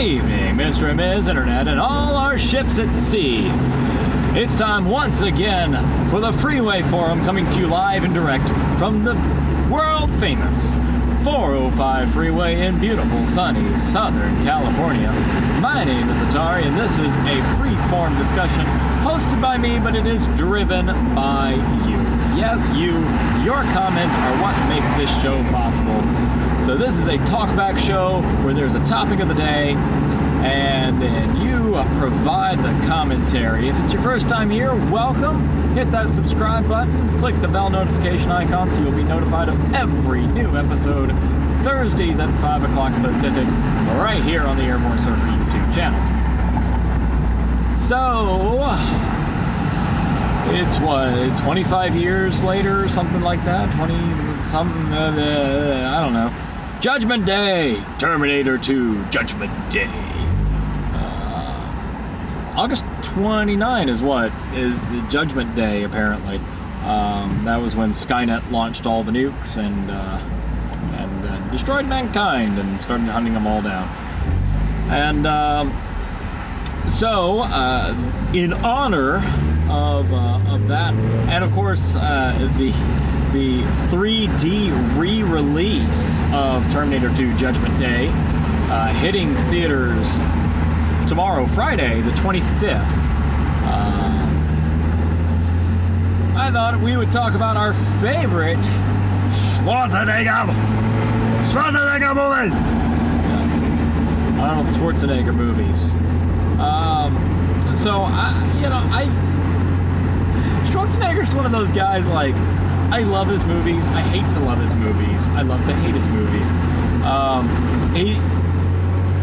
Good evening, Mr. and Ms. Internet and all our ships at sea. It's time once again for the Freeway Forum, coming to you live and direct from the world-famous 405 freeway in beautiful, sunny Southern California. My name is Atari, and this is a free-form discussion hosted by me, but it is driven by you. Yes, you. Your comments are what make this show possible. So this is a talkback show where there's a topic of the day, and then you provide the commentary. If it's your first time here, welcome. Hit that subscribe button, click the bell notification icon so you'll be notified of every new episode Thursdays at 5 o'clock Pacific, right here on the AirborneSurfer YouTube channel. So, it's what, 25 years later, something like that? 20-something, I don't know. Judgment Day! Terminator 2, Judgment Day. August 29 is the Judgment Day, apparently. That was when Skynet launched all the nukes and destroyed mankind and started hunting them all down. And so, in honor of that, and of course the 3D re-release of Terminator 2 Judgment Day, hitting theaters tomorrow, Friday, the 25th. I thought we would talk about our favorite Schwarzenegger movie. Arnold Schwarzenegger movies. Schwarzenegger's one of those guys, like, I love his movies, I hate to love his movies, I love to hate his movies.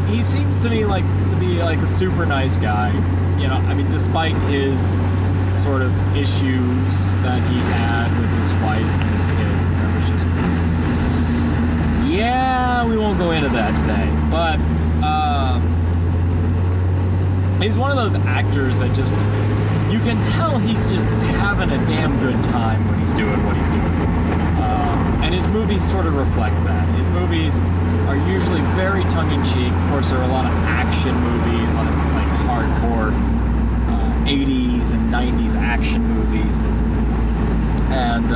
He seems to me to be like a super nice guy, despite his sort of issues that he had with his wife and his kids, and that was just, we won't go into that today, but he's one of those actors that just, you can tell he's just having a damn good time when he's doing what he's doing. And his movies sort of reflect that. His movies are usually very tongue-in-cheek. Of course, there are a lot of action movies, a lot of hardcore 80s and 90s action movies. And,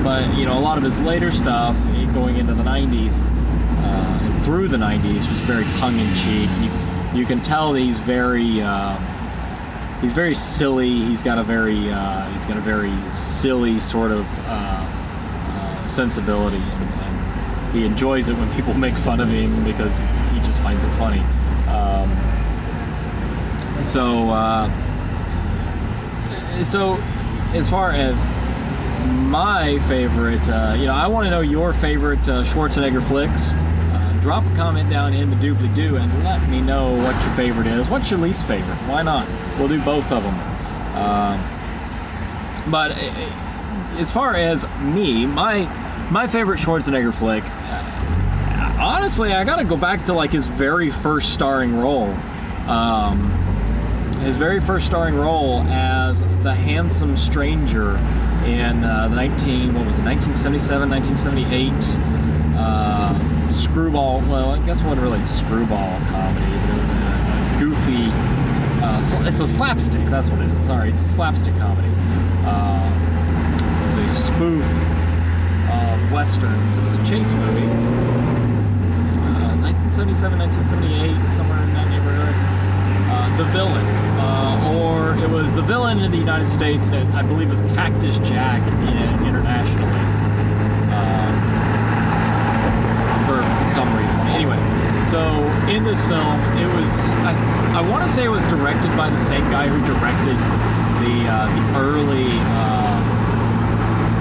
but, a lot of his later stuff, going into the 90s, and through the 90s, was very tongue-in-cheek. You can tell he's very silly. He's got a very silly sort of sensibility, and he enjoys it when people make fun of him because he just finds it funny. So as far as my favorite, I want to know your favorite Schwarzenegger flicks. Drop a comment down in the doobly-doo and let me know what your favorite is. What's your least favorite? Why not? We'll do both of them. But as far as me, my favorite Schwarzenegger flick, honestly, I gotta go back to his very first starring role. His very first starring role as the handsome stranger in the 1977, 1978 screwball, well, I guess it wasn't really a screwball comedy, but it was a goofy, it's a slapstick, that's what it is, sorry, it's a slapstick comedy. It was a spoof of westerns. It was a chase movie, 1977, 1978, somewhere in that neighborhood. The Villain, or it was The Villain in the United States, and I believe it was Cactus Jack internationally. For some reason. Anyway, so in this film, it was, I want to say it was directed by the same guy who directed the early,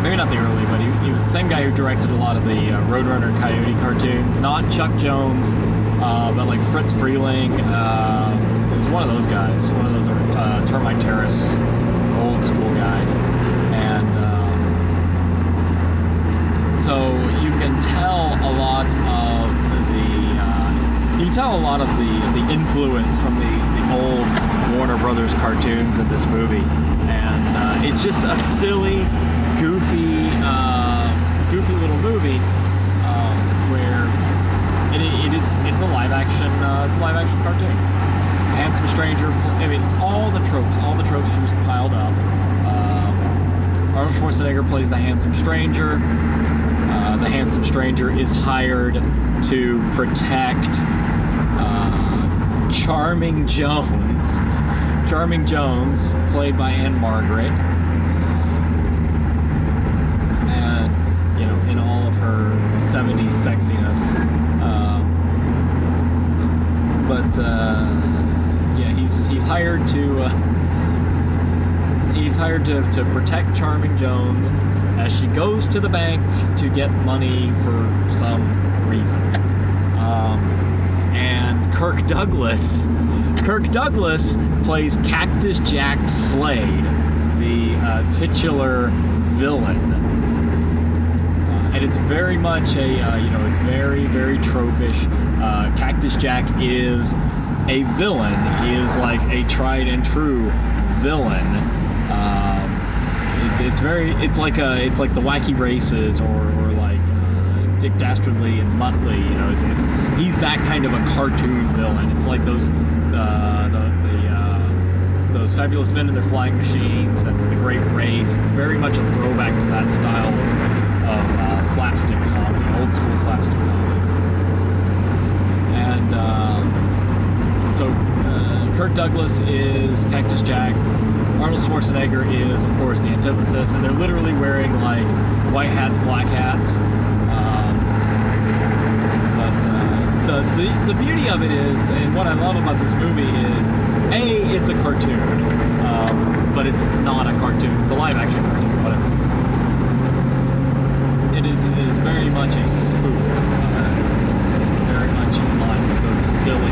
maybe not the early, but he was the same guy who directed a lot of the Roadrunner Coyote cartoons. Not Chuck Jones, but like Fritz Freeling. It was one of those guys, one of those Termite Terrace old school guys. And so you can tell a lot of the influence from the old Warner Brothers cartoons in this movie, and it's just a silly, goofy little movie where it's a live action cartoon. Handsome stranger. I mean, it's all the tropes just piled up. Arnold Schwarzenegger plays the handsome stranger. The handsome stranger is hired to protect Charming Jones. Charming Jones, played by Anne Margaret. And, you know, in all of her 70s sexiness. Yeah, he's hired to protect Charming Jones as she goes to the bank to get money for some reason. And Kirk Douglas plays Cactus Jack Slade, the titular villain. And it's very much it's very, very tropish. Cactus Jack is a villain. He is like a tried and true villain. It's like the Wacky Races or like Dick Dastardly and Muttley. You know, he's that kind of a cartoon villain. It's like those Fabulous Men and Their Flying Machines and The Great Race. It's very much a throwback to that style of slapstick comedy, old school slapstick comedy. And so Kirk Douglas is Cactus Jack. Arnold Schwarzenegger is, of course, the antithesis, and they're literally wearing like white hats, black hats. But the beauty of it is, and what I love about this movie is, A, it's a cartoon, but it's not a cartoon. It's a live action cartoon, whatever. It is very much a spoof. It's very much in line with those silly,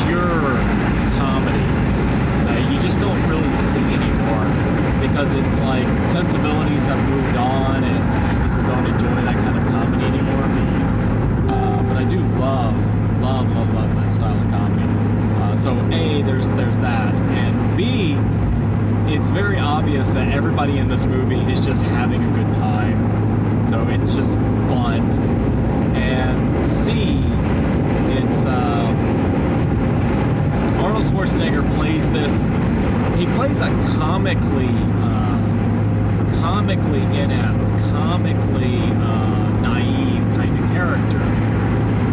pure comedies you just don't really see anymore, because it's like sensibilities have moved on and people don't enjoy that kind of comedy anymore. But I do love that style of comedy. So A, there's that, and B, it's very obvious that everybody in this movie is just having a good time. So it's just fun. And C, it's Arnold Schwarzenegger plays this. He plays a comically inept, comically naive kind of character,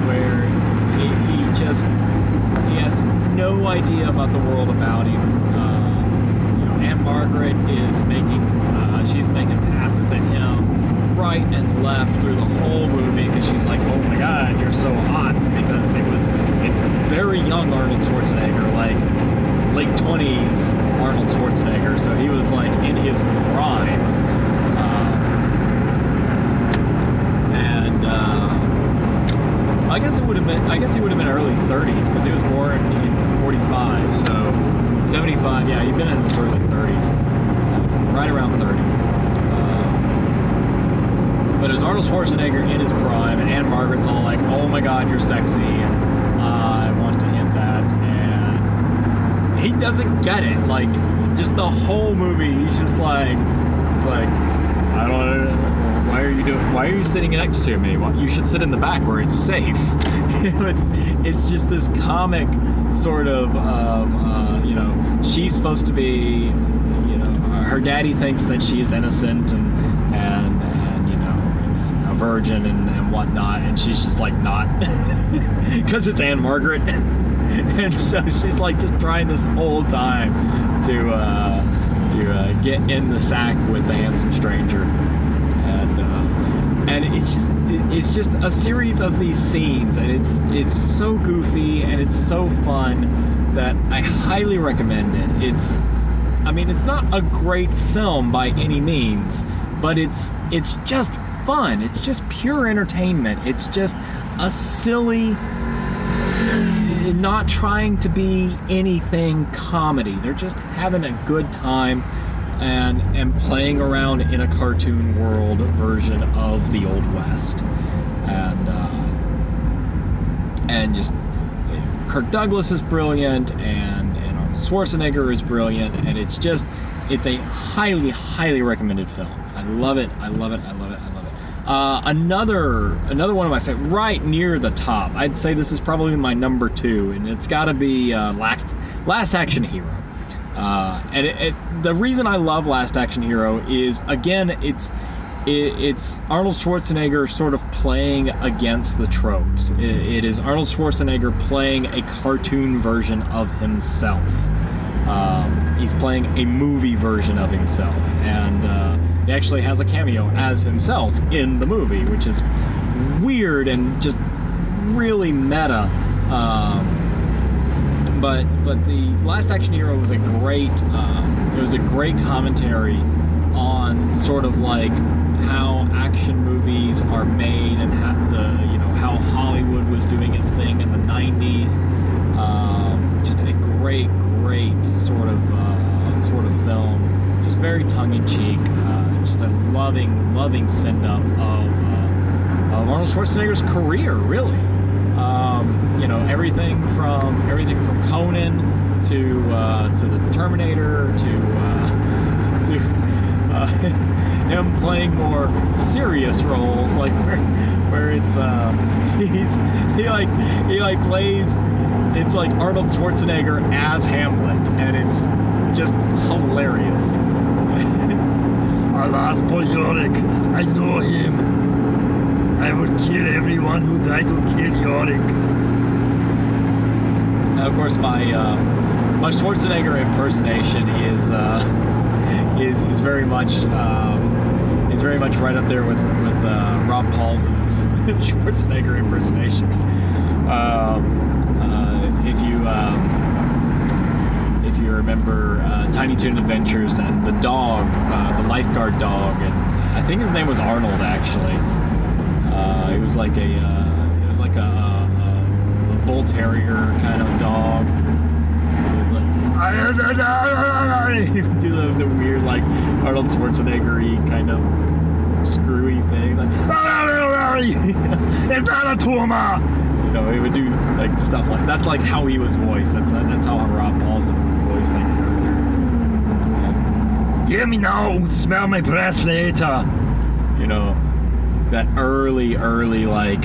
where he has no idea about the world about him. Anne Margaret is making passes at him right and left through the whole movie, because she's like, oh my god, you're so hot, because it's very young Arnold Schwarzenegger, like late 20s Arnold Schwarzenegger, so he was like in his prime. I guess he would have been early 30s, because he was born in 45, so 75, yeah, he'd been in his early 30s, right around 30. But it was Arnold Schwarzenegger in his prime, and Anne Margaret's all like, oh my god, you're sexy, and I want to hint that, and he doesn't get it. Like, just the whole movie, he's like, I don't know, why are you sitting next to me? Well, you should sit in the back where it's safe. It's just this comic sort of she's supposed to be, her daddy thinks that she is innocent and a virgin and whatnot, and she's just like not, because it's Anne Margaret. And so she's like just trying this whole time to get in the sack with the handsome stranger, and it's just a series of these scenes, and it's so goofy and it's so fun that I highly recommend it. It's not a great film by any means, but it's just fun. It's just pure entertainment. It's just a silly, not trying to be anything comedy. They're just having a good time and playing around in a cartoon world version of the Old West. And just Kirk Douglas is brilliant, and Arnold Schwarzenegger is brilliant, and it's a highly recommended film. I love it. Another one of my favorite, right near the top. I'd say this is probably my number 2, and it's got to be Last Action Hero. The reason I love Last Action Hero is, again, it's Arnold Schwarzenegger sort of playing against the tropes. It is Arnold Schwarzenegger playing a cartoon version of himself. He's playing a movie version of himself, and he actually has a cameo as himself in the movie, which is weird and just really meta. But the Last Action Hero was a great commentary on sort of like how action movies are made and how Hollywood was doing its thing in the 90s. Just a great sort of film, just very tongue-in-cheek, just a loving send-up of Arnold Schwarzenegger's career, really. Everything from Conan to the Terminator to him playing more serious roles, like where it's he plays, it's like Arnold Schwarzenegger as Hamlet, and it's just hilarious. Alas, poor Yorick, I know him. I would kill everyone who tried to kill Yorick. Of course, my Schwarzenegger impersonation is very much right up there with Rob Paulsen's Schwarzenegger impersonation. If you remember Tiny Toon Adventures and the dog, the lifeguard dog, and I think his name was Arnold, actually. It was like a bull terrier kind of dog. It was like do the weird, like, Arnold Schwarzenegger-y kind of screwy thing, like it's not a TOOMAH. He would do like stuff like that's like how he was voiced. That's how Rob Paulsen would voice that character. Hear me now, smell my breath later. That early, like,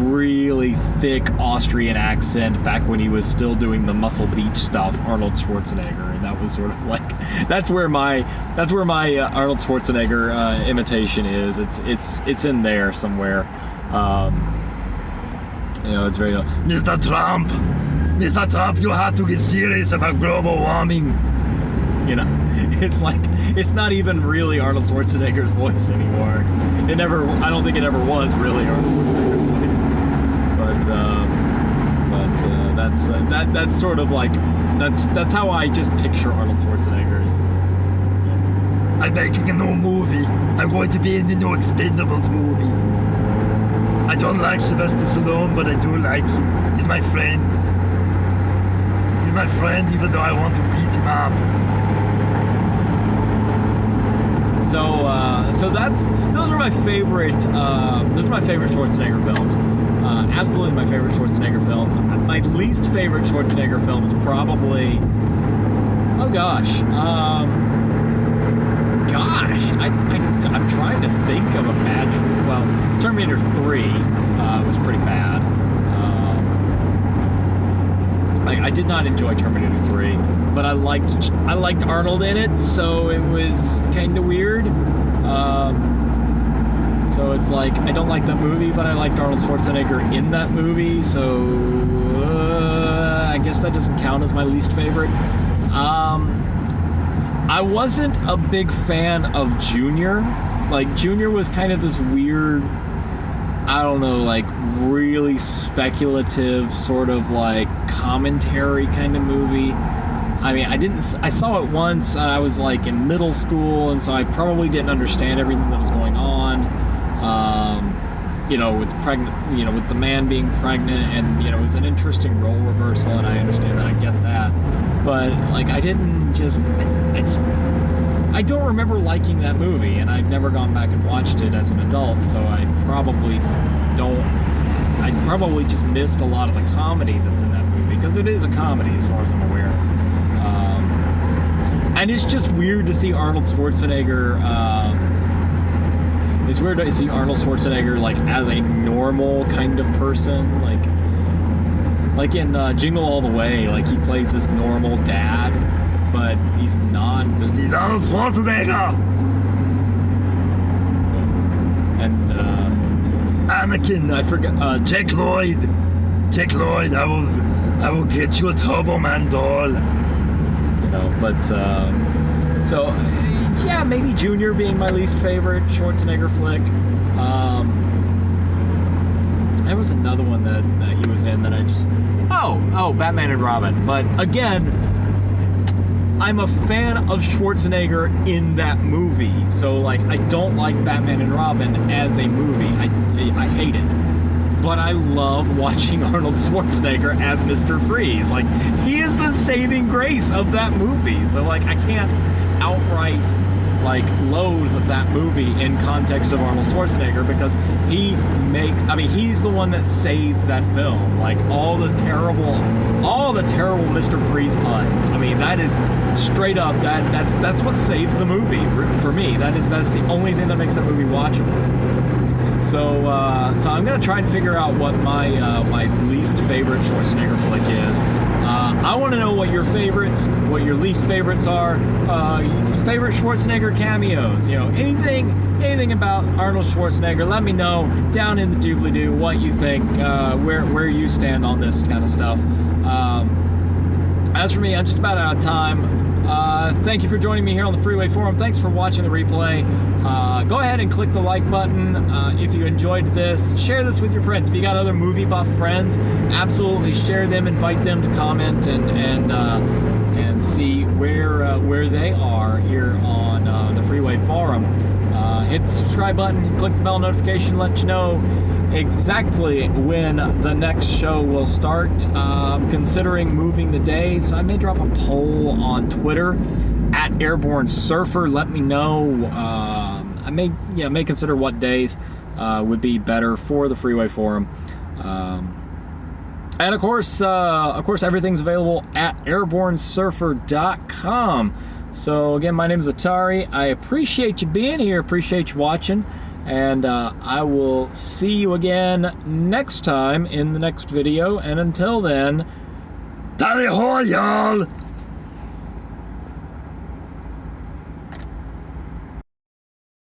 really thick Austrian accent back when he was still doing the Muscle Beach stuff, Arnold Schwarzenegger, and that was sort of like that's where my Arnold Schwarzenegger imitation is. It's in there somewhere. It's very Mr. Trump, you have to get serious about global warming. It's like, it's not even really Arnold Schwarzenegger's voice anymore. I don't think it ever was really Arnold Schwarzenegger's voice. But that's sort of like, that's how I just picture Arnold Schwarzenegger. I'm making a new movie. I'm going to be in the new Expendables movie. I don't like Sylvester Stallone, but I do like him. He's my friend. He's my friend, even though I want to beat him up. So those are my favorite Schwarzenegger films. Absolutely my favorite Schwarzenegger films. My least favorite Schwarzenegger film is probably, I'm trying to think of a bad. Terminator 3 was pretty bad. I did not enjoy Terminator 3, but I liked Arnold in it, so it was kind of weird. So it's like, I don't like that movie, but I liked Arnold Schwarzenegger in that movie, so I guess that doesn't count as my least favorite. I wasn't a big fan of Junior. Like, Junior was kind of this weird, I don't know, like, really speculative sort of like commentary kind of movie. I mean, I saw it once, I was like in middle school, and so I probably didn't understand everything that was going on. With the man being pregnant, and it was an interesting role reversal, and I understand that, I get that. But like, I don't remember liking that movie, and I've never gone back and watched it as an adult, so I probably just missed a lot of the comedy that's in that movie, because it is a comedy as far as I'm aware. And it's just weird to see Arnold Schwarzenegger it's weird to see Arnold Schwarzenegger like as a normal kind of person, like in Jingle All the Way, like he plays this normal dad, but he's not. He's Arnold Schwarzenegger. And Anakin, I forget. Jack Lloyd, I will get you a Turbo Man doll. You know, but so yeah, maybe Junior being my least favorite Schwarzenegger flick. There was another one that he was in that I just Batman and Robin. But again, I'm a fan of Schwarzenegger in that movie, so like I don't like Batman and Robin as a movie. I hate it. But I love watching Arnold Schwarzenegger as Mr. Freeze. Like, he is the saving grace of that movie. So like I can't outright like loathe that movie in context of Arnold Schwarzenegger, because he's the one that saves that film. Like all the terrible Mr. Freeze puns. I mean, that is straight up that's what saves the movie for me. That's the only thing that makes that movie watchable. So I'm gonna try and figure out what my my least favorite Schwarzenegger flick is. I want to know what your favorites, what your least favorites are. Favorite Schwarzenegger cameos. You know, anything about Arnold Schwarzenegger. Let me know down in the doobly-doo what you think, where you stand on this kind of stuff. As for me, I'm just about out of time. Thank you for joining me here on the Freeway Forum. Thanks for watching the replay. Go ahead and click the like button if you enjoyed this. Share this with your friends. If you got other movie buff friends, absolutely share them. Invite them to comment and see where they are here on the Freeway Forum. Hit the subscribe button, click the bell notification, let you know exactly when the next show will start. I'm considering moving the day, so I may drop a poll on Twitter at AirborneSurfer. Let me know. I may consider what days would be better for the Freeway Forum. And of course, everything's available at AirborneSurfer.com. So again, my name is Atari. I appreciate you being here, appreciate you watching, and I will see you again next time in the next video. And until then, tally ho, y'all!